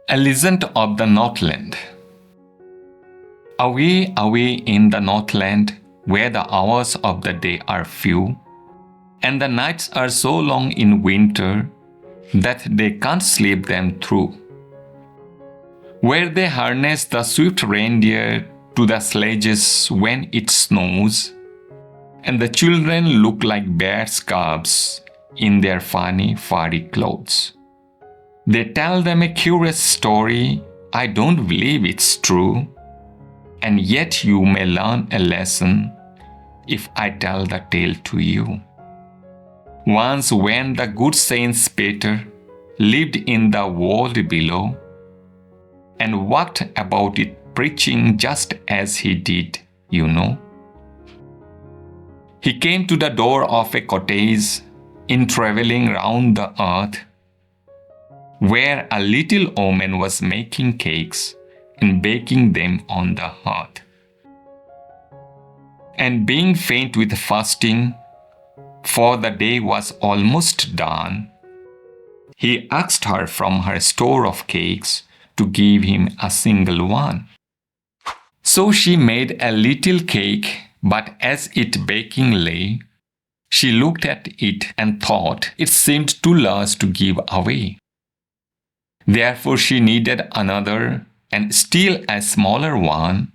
A legend of the Northland. Away, away in the Northland, where the hours of the day are few, and the nights are so long in winter that they can't sleep them through. Where they harness the swift reindeer to the sledges when it snows, and the children look like bears' cubs in their funny, furry clothes. They tell them a curious story. I don't believe it's true, and yet you may learn a lesson if I tell the tale to you. Once when the good Saint Peter lived in the world below and walked about it preaching just as he did, you know. He came to the door of a cottage in traveling round the earth, where a little woman was making cakes and baking them on the hearth. And being faint with fasting, for the day was almost done, he asked her from her store of cakes to give him a single one. So she made a little cake, but as it baking lay, she looked at it and thought it seemed too large to give away. Therefore she needed another and still a smaller one,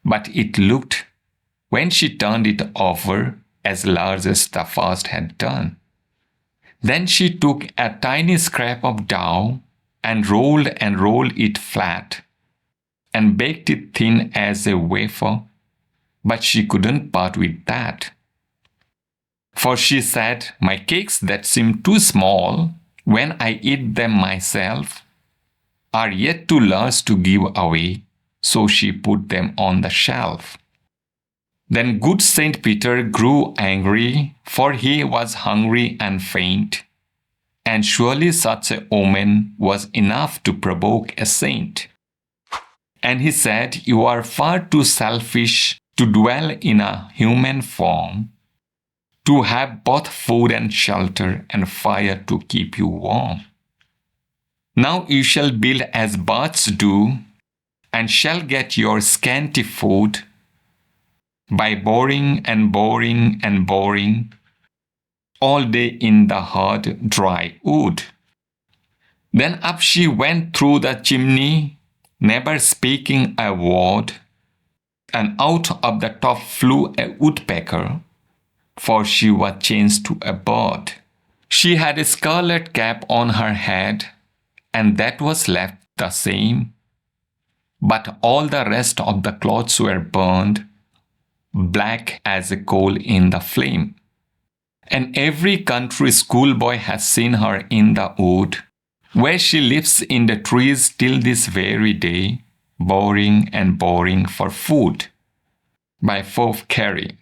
but it looked, when she turned it over, as large as the first had done. Then she took a tiny scrap of dough and rolled it flat and baked it thin as a wafer, but she couldn't part with that. For she said, my cakes that seem too small when I eat them myself are yet too large to give away, so she put them on the shelf. Then good Saint Peter grew angry, for he was hungry and faint, and surely such a woman was enough to provoke a saint. And he said, you are far too selfish to dwell in a human form, to have both food and shelter and fire to keep you warm. Now you shall build as birds do, and shall get your scanty food by boring and boring and boring all day in the hard, dry wood. Then up she went through the chimney, never speaking a word, and out of the top flew a woodpecker, for she was changed to a bird. She had a scarlet cap on her head, and that was left the same, but all the rest of the clothes were burned, black as a coal in the flame. And every country schoolboy has seen her in the wood, where she lives in the trees till this very day, boring and boring for food. By Phoebe Cary.